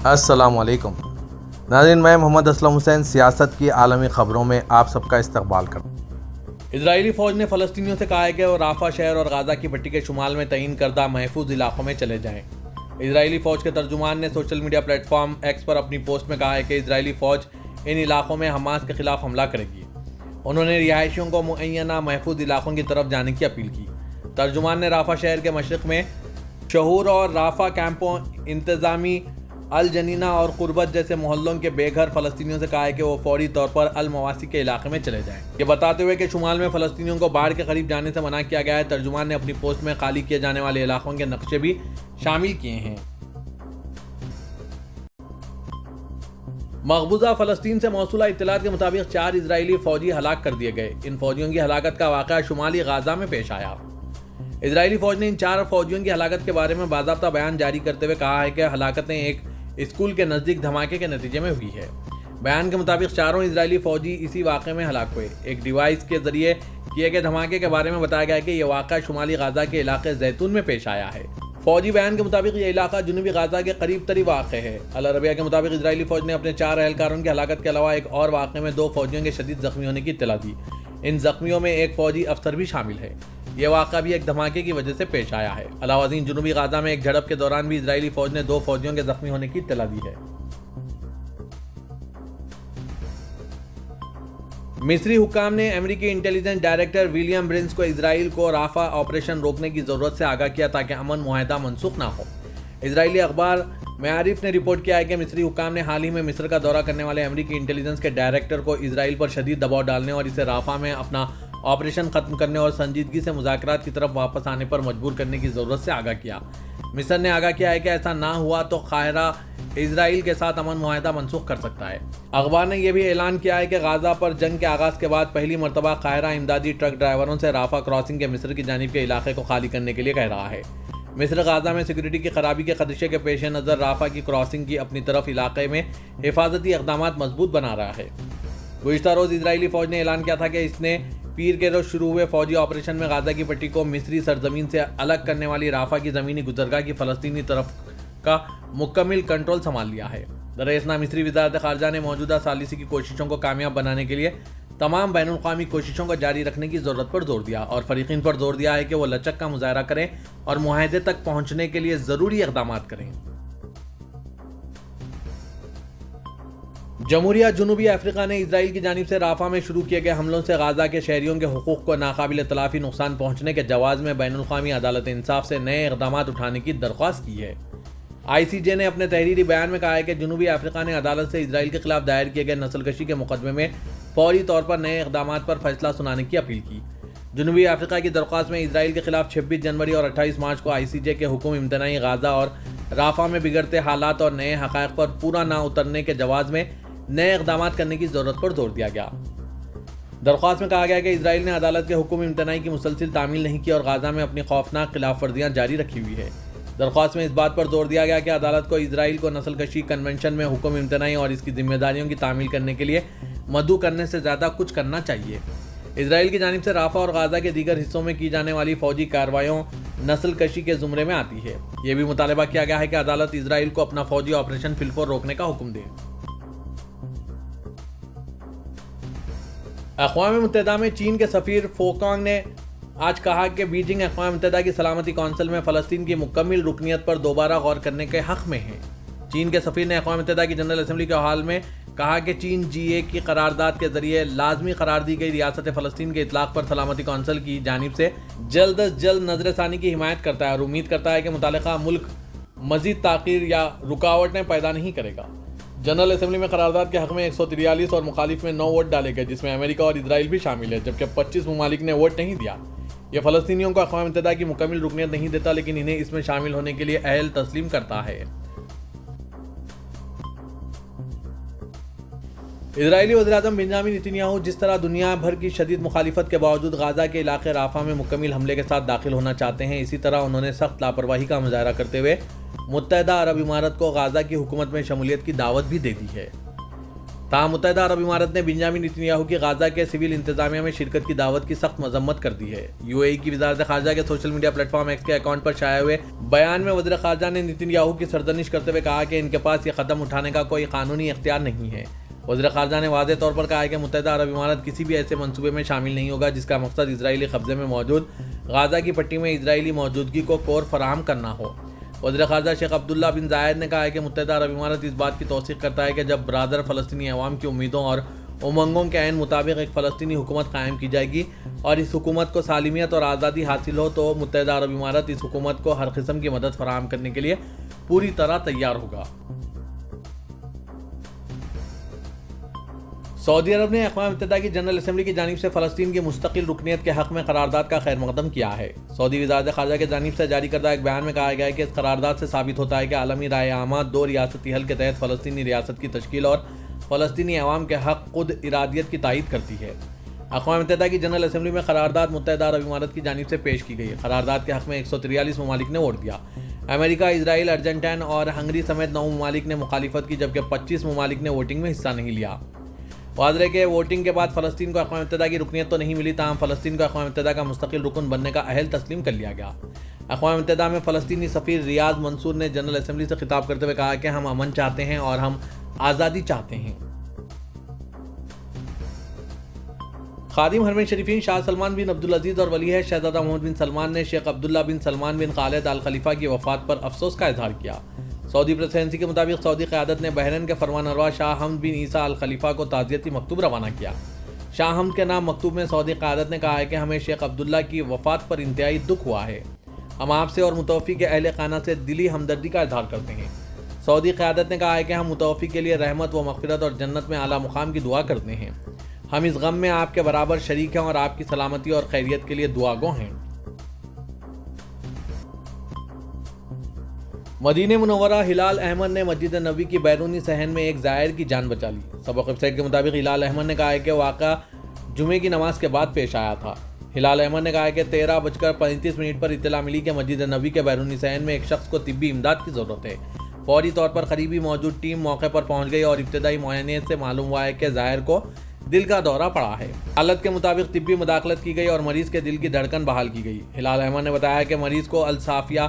السلام علیکم ناظرین، میں محمد اسلم حسین سیاست کی عالمی خبروں میں آپ سب کا استقبال کرتا ہوں۔ اسرائیلی فوج نے فلسطینیوں سے کہا ہے کہ وہ رافع شہر اور غزہ کی پٹی کے شمال میں تعین کردہ محفوظ علاقوں میں چلے جائیں۔ اسرائیلی فوج کے ترجمان نے social media platform X پر اپنی پوسٹ میں کہا ہے کہ اسرائیلی فوج ان علاقوں میں حماس کے خلاف حملہ کرے گی۔ انہوں نے رہائشیوں کو معینہ محفوظ علاقوں کی طرف جانے کی اپیل کی۔ ترجمان نے رافع شہر کے مشرق میں شہور اور رافع کیمپوں، انتظامی الجنینہ اور قربت جیسے محلوں کے بے گھر فلسطینیوں سے کہا ہے کہ وہ فوری طور پر المواسی کے علاقے میں چلے جائیں۔ یہ بتاتے ہوئے کہ شمال میں فلسطینیوں کو باڑھ کے قریب جانے سے منع کیا گیا ہے، ترجمان نے اپنی پوسٹ میں خالی کیے جانے والے علاقوں کے نقشے بھی شامل کیے ہیں۔ مقبوضہ فلسطین سے موصولہ اطلاعات کے مطابق 4 اسرائیلی فوجی ہلاک کر دیے گئے۔ ان فوجیوں کی ہلاکت کا واقعہ شمالی غزہ میں پیش آیا۔ اسرائیلی فوج نے ان 4 فوجیوں کی ہلاکت کے بارے میں باضابطہ بیان جاری کرتے ہوئے کہا ہے کہ ہلاکتیں ایک اسکول کے نزدیک دھماکے کے نتیجے میں ہوئی ہے۔ بیان کے مطابق چاروں اسرائیلی فوجی اسی واقعے میں ہلاک ہوئے۔ ایک ڈیوائس کے ذریعے کیے گئے دھماکے کے بارے میں بتایا گیا ہے کہ یہ واقعہ شمالی غزہ کے علاقے زیتون میں پیش آیا ہے۔ فوجی بیان کے مطابق یہ علاقہ جنوبی غزہ کے قریب ترین واقع ہے۔ العربیہ کے مطابق اسرائیلی فوج نے اپنے 4 اہلکاروں کی ہلاکت کے علاوہ ایک اور واقعے میں 2 فوجیوں کے شدید زخمی ہونے کی اطلاع دی۔ ان زخمیوں میں ایک فوجی افسر بھی شامل ہے۔ یہ واقعہ بھی ایک دھماکے کی وجہ سے پیش آیا ہے۔ علاوہ ازیں جنوبی غزہ میں ایک جھڑپ کے دوران بھی اسرائیلی فوج نے 2 فوجیوں کے زخمی ہونے کی اطلاع دی ہے۔ مصری حکام نے امریکی انٹیلیجنس ڈائریکٹر ولیم برنس کو اسرائیل کو رافع آپریشن روکنے کی ضرورت سے آگاہ کیا تاکہ امن معاہدہ منسوخ نہ ہو۔ اسرائیلی اخبار معارف نے رپورٹ کیا ہے کہ مصری حکام نے حال ہی میں مصر کا دورہ کرنے والے امریکی انٹیلیجنس کے ڈائریکٹر کو اسرائیل پر شدید دباؤ ڈالنے اور اسے رافع میں اپنا آپریشن ختم کرنے اور سنجیدگی سے مذاکرات کی طرف واپس آنے پر مجبور کرنے کی ضرورت سے آگاہ کیا۔ مصر نے آگاہ کیا ہے کہ ایسا نہ ہوا تو قاہرہ اسرائیل کے ساتھ امن معاہدہ منسوخ کر سکتا ہے۔ اخبار نے یہ بھی اعلان کیا ہے کہ غزہ پر جنگ کے آغاز کے بعد پہلی مرتبہ قاہرہ امدادی ٹرک ڈرائیوروں سے رافع کراسنگ کے مصر کی جانب کے علاقے کو خالی کرنے کے لیے کہہ رہا ہے۔ مصر غزہ میں سیکورٹی کی خرابی کے خدشے کے پیش نظر رافع کی کراسنگ کی اپنی طرف علاقے میں حفاظتی اقدامات مضبوط بنا رہا ہے۔ گزشتہ روز اسرائیلی فوج نے اعلان کیا تھا کہ اس نے پیر کے روز شروع ہوئے فوجی آپریشن میں غزہ کی پٹی کو مصری سرزمین سے الگ کرنے والی رافع کی زمینی گزرگاہ کی فلسطینی طرف کا مکمل کنٹرول سنبھال لیا ہے۔ دراصل مصری وزارت خارجہ نے موجودہ ثالثی کی کوششوں کو کامیاب بنانے کے لیے تمام بین الاقوامی کوششوں کو جاری رکھنے کی ضرورت پر زور دیا اور فریقین پر زور دیا ہے کہ وہ لچک کا مظاہرہ کریں اور معاہدے تک پہنچنے کے لیے ضروری اقدامات کریں۔ جمہوریہ جنوبی افریقہ نے اسرائیل کی جانب سے رافع میں شروع کیے گئے حملوں سے غزہ کے شہریوں کے حقوق کو ناقابل تلافی نقصان پہنچنے کے جواز میں بین الاقوامی عدالت انصاف سے نئے اقدامات اٹھانے کی درخواست کی ہے۔ آئی سی جے نے اپنے تحریری بیان میں کہا ہے کہ جنوبی افریقہ نے عدالت سے اسرائیل کے خلاف دائر کیے گئے نسل کشی کے مقدمے میں فوری طور پر نئے اقدامات پر فیصلہ سنانے کی اپیل کی۔ جنوبی افریقہ کی درخواست میں اسرائیل کے خلاف 26 جنوری اور 28 مارچ کو آئی سی جے کے حکم امتناعی غزہ اور رافع میں بگڑتے حالات اور نئے حقائق پر پورا نہ اترنے کے جواز میں نئے اقدامات کرنے کی ضرورت پر زور دیا گیا۔ درخواست میں کہا گیا کہ اسرائیل نے عدالت کے حکم امتناعی کی مسلسل تعمیل نہیں کی اور غزہ میں اپنی خوفناک خلاف ورزیاں جاری رکھی ہوئی ہے۔ درخواست میں اس بات پر زور دیا گیا کہ عدالت کو اسرائیل کو نسل کشی کنونشن میں حکم امتناعی اور اس کی ذمہ داریوں کی تعمیل کرنے کے لیے مدعو کرنے سے زیادہ کچھ کرنا چاہیے۔ اسرائیل کی جانب سے رافع اور غزہ کے دیگر حصوں میں کی جانے والی فوجی کارروائیوں نسل کشی کے زمرے میں آتی ہے۔ یہ بھی مطالبہ کیا گیا ہے کہ عدالت اسرائیل کو اپنا فوجی آپریشن فی الفور روکنے کا حکم دے۔ اقوام متحدہ میں چین کے سفیر فوکانگ نے آج کہا کہ بیجنگ اقوام متحدہ کی سلامتی کونسل میں فلسطین کی مکمل رکنیت پر دوبارہ غور کرنے کے حق میں ہے۔ چین کے سفیر نے اقوام متحدہ کی جنرل اسمبلی کے حال میں کہا کہ چین جی اے کی قرارداد کے ذریعے لازمی قرار دی گئی ریاست فلسطین کے اطلاق پر سلامتی کونسل کی جانب سے جلد از جلد نظر ثانی کی حمایت کرتا ہے اور امید کرتا ہے کہ متعلقہ ملک مزید تاخیر یا رکاوٹیں پیدا نہیں کرے گا۔ جنرل اسمبلی میں قرارداد کے حق میں 143 اور مخالف میں 9 ووٹ ڈالے گئے، جس میں امریکہ اور اسرائیل بھی شامل ہے، جبکہ 25 ممالک نے ووٹ نہیں دیا۔ یہ فلسطینیوں کو اقوام متحدہ کی مکمل رکنیت نہیں دیتا، لیکن انہیں اس میں شامل ہونے کے لیے اہل تسلیم کرتا ہے۔ اسرائیلی وزیراعظم بنیامین نتنیاہو جس طرح دنیا بھر کی شدید مخالفت کے باوجود غزہ کے علاقے رافع میں مکمل حملے کے ساتھ داخل ہونا چاہتے ہیں، اسی طرح انہوں نے سخت لاپرواہی کا مظاہرہ کرتے ہوئے متحدہ عرب امارات کو غزہ کی حکومت میں شمولیت کی دعوت بھی دے دی ہے۔ تاہم متحدہ عرب امارات نے بنیامین نتنیاہو کی غزہ کے سول انتظامیہ میں شرکت کی دعوت کی سخت مذمت کر دی ہے۔ یو اے ای کی وزارت خارجہ کے social media platform x کے اکاؤنٹ پر شائع ہوئے بیان میں وزیر خارجہ نے نتنیاہو کی سرزنش کرتے ہوئے کہا کہ ان کے پاس یہ قدم اٹھانے کا کوئی قانونی اختیار نہیں ہے۔ وزیر خارجہ نے واضح طور پر کہا ہے کہ متحدہ عرب امارات کسی بھی ایسے منصوبے میں شامل نہیں ہوگا جس کا مقصد اسرائیلی قبضے میں موجود غزہ کی پٹی میں اسرائیلی موجودگی کو کور فراہم کرنا ہو۔ وزیر خارجہ شیخ عبداللہ بن زائد نے کہا ہے کہ متحدہ عرب امارات اس بات کی توثیق کرتا ہے کہ جب برادر فلسطینی عوام کی امیدوں اور امنگوں کے عین مطابق ایک فلسطینی حکومت قائم کی جائے گی اور اس حکومت کو سالمیت اور آزادی حاصل ہو تو متحدہ عرب امارات اس حکومت کو ہر قسم کی مدد فراہم کرنے کے لیے پوری طرح تیار ہوگا۔ سعودی عرب نے اقوام متحدہ کی جنرل اسمبلی کی جانب سے فلسطین کی مستقل رکنیت کے حق میں قرارداد کا خیر مقدم کیا ہے۔ سعودی وزارت خارجہ کی جانب سے جاری کردہ ایک بیان میں کہا گیا ہے کہ اس قرارداد سے ثابت ہوتا ہے کہ عالمی رائے عامہ دو ریاستی حل کے تحت فلسطینی ریاست کی تشکیل اور فلسطینی عوام کے حق خود ارادیت کی تائید کرتی ہے۔ اقوام متحدہ کی جنرل اسمبلی میں قرارداد متحدہ عرب امارات کی جانب سے پیش کی گئی۔ قرارداد کے حق میں 143 ممالک نے ووٹ دیا۔ امریکہ، اسرائیل، ارجنٹائن اور ہنگری سمیت 9 ممالک نے مخالفت کی جبکہ 25 ممالک نے ووٹنگ میں حصہ نہیں لیا۔ واضح ہے کہ ووٹنگ کے بعد فلسطین کو اقوام متحدہ کی رکنیت تو نہیں ملی، تاہم فلسطین کو اقوام متحدہ کا مستقل رکن بننے کا اہل تسلیم کر لیا گیا۔ اقوام متحدہ میں فلسطینی سفیر ریاض منصور نے جنرل اسمبلی سے خطاب کرتے ہوئے کہا کہ ہم امن چاہتے ہیں اور ہم آزادی چاہتے ہیں۔ خادم حرمین شریفین شاہ سلمان بن عبدالعزیز اور ولی عہد شہزادہ محمد بن سلمان نے شیخ عبداللہ بن سلمان بن خالد آل خلیفہ کی وفات پر افسوس کا اظہار کیا۔ سعودی پریس کے مطابق سعودی قیادت نے بحرین کے فرمانروا شاہ حمد بن عیسیٰ آل خلیفہ کو تعزیتی مکتوب روانہ کیا۔ شاہ حمد کے نام مکتوب میں سعودی قیادت نے کہا ہے کہ ہمیں شیخ عبداللہ کی وفات پر انتہائی دکھ ہوا ہے۔ ہم آپ سے اور متوفی کے اہل خانہ سے دلی ہمدردی کا اظہار کرتے ہیں۔ سعودی قیادت نے کہا ہے کہ ہم متوفی کے لیے رحمت و مغفرت اور جنت میں اعلیٰ مقام کی دعا کرتے ہیں۔ ہم اس غم میں آپ کے برابر شریک ہیں اور آپ کی سلامتی اور خیریت کے لیے دعا گو ہیں۔ مدینہ منورہ ہلال احمد نے مسجد نبوی کی بیرونی صحن میں ایک زائر کی جان بچا لی۔ سبق ویب سائٹ کے مطابق ہلال احمد نے کہا ہے کہ واقعہ جمعے کی نماز کے بعد پیش آیا تھا۔ ہلال احمد نے کہا ہے کہ 13:35 پر اطلاع ملی کہ مسجد نبوی کے بیرونی صحن میں ایک شخص کو طبی امداد کی ضرورت ہے۔ فوری طور پر قریبی موجود ٹیم موقع پر پہنچ گئی اور ابتدائی معائنے سے معلوم ہوا ہے کہ زائر کو دل کا دورہ پڑا ہے۔ حالت کے مطابق طبی مداخلت کی گئی اور مریض کے دل کی دھڑکن بحال کی گئی۔ ہلال احمد نے بتایا کہ مریض کو الصافیہ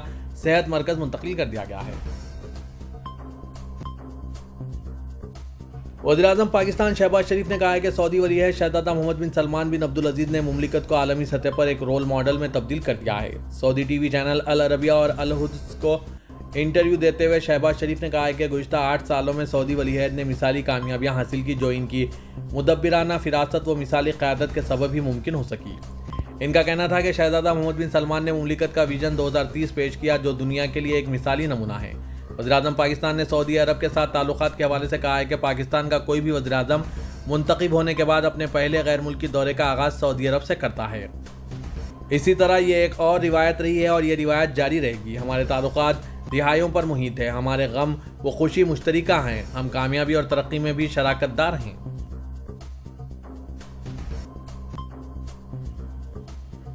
صحت مرکز منتقل کر دیا گیا ہے۔ وزیراعظم پاکستان شہباز شریف نے کہا ہے کہ سعودی ولی عہد شہزادہ محمد بن سلمان بن عبدالعزیز نے مملکت کو عالمی سطح پر ایک رول ماڈل میں تبدیل کر دیا ہے۔ سعودی ٹی وی چینل العربیہ اور الحدث کو انٹرویو دیتے ہوئے شہباز شریف نے کہا ہے کہ گزشتہ 8 سالوں میں سعودی ولی عہد نے مثالی کامیابیاں حاصل کی جو ان کی مدبرانہ فراست و مثالی قیادت کے سبب ہی ممکن ہو سکی۔ ان کا کہنا تھا کہ شہزادہ محمد بن سلمان نے مملکت کا ویژن 2030 پیش کیا جو دنیا کے لیے ایک مثالی نمونہ ہے۔ وزیراعظم پاکستان نے سعودی عرب کے ساتھ تعلقات کے حوالے سے کہا ہے کہ پاکستان کا کوئی بھی وزیراعظم منتخب ہونے کے بعد اپنے پہلے غیر ملکی دورے کا آغاز سعودی عرب سے کرتا ہے۔ اسی طرح یہ ایک اور روایت رہی ہے اور یہ روایت جاری رہے گی۔ ہمارے تعلقات رہائیوں پر محیط ہے، ہمارے غم و خوشی مشترکہ ہیں، ہم کامیابی اور ترقی میں بھی شراکت دار ہیں۔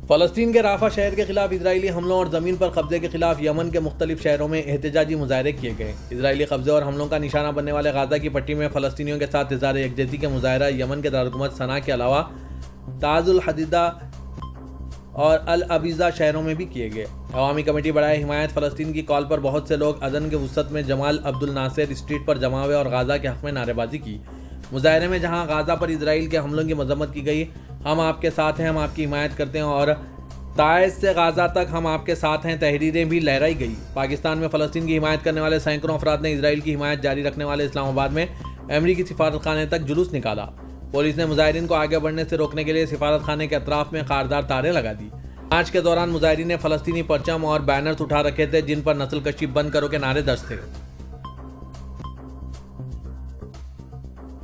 فلسطین کے رافع شہر کے خلاف اسرائیلی حملوں اور زمین پر قبضے کے خلاف یمن کے مختلف شہروں میں احتجاجی مظاہرے کیے گئے۔ اسرائیلی قبضے اور حملوں کا نشانہ بننے والے غزہ کی پٹی میں فلسطینیوں کے ساتھ اظہار یکجہتی کے مظاہرہ یمن کے دارالحکومت صنعاء کے علاوہ تعز الحدیدہ اور العبیزہ شہروں میں بھی کیے گئے۔ عوامی کمیٹی برائے حمایت فلسطین کی کال پر بہت سے لوگ اذن کے وسط میں جمال عبد الناصر اسٹریٹ پر جمع ہوئے اور غزہ کے حق میں نعرے بازی کی۔ مظاہرے میں جہاں غزہ پر اسرائیل کے حملوں کی مذمت کی گئی، ہم آپ کے ساتھ ہیں، ہم آپ کی حمایت کرتے ہیں اور تعز سے غزہ تک ہم آپ کے ساتھ ہیں تحریریں بھی لہرائی گئی۔ پاکستان میں فلسطین کی حمایت کرنے والے سینکڑوں افراد نے اسرائیل کی حمایت جاری رکھنے والے اسلام آباد میں امریکی سفارت خانے تک جلوس نکالا۔ پولیس نے مظاہرین کو آگے بڑھنے سے روکنے کے لیے سفارت خانے کے اطراف میں خاردار تاریں لگا دی۔ مارچ کے دوران مظاہرین نے فلسطینی پرچم اور بینرز اٹھا رکھے تھے جن پر نسل کشی بند کرو کے نعرے درج تھے۔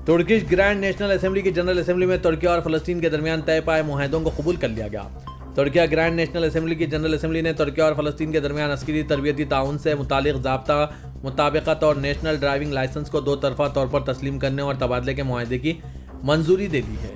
ترکش گرینڈ نیشنل اسمبلی کی جنرل اسمبلی میں ترکی اور فلسطین کے درمیان طے پائے معاہدوں کو قبول کر لیا گیا۔ ترکیہ گرینڈ نیشنل اسمبلی کی جنرل اسمبلی نے ترکیہ اور فلسطین کے درمیان عسکری تربیتی تعاون سے متعلق ضابطہ مطابقت اور نیشنل ڈرائیونگ لائسنس کو دو طرفہ طور پر تسلیم کرنے اور تبادلے کے معاہدے کی منظوری دے دی ہے۔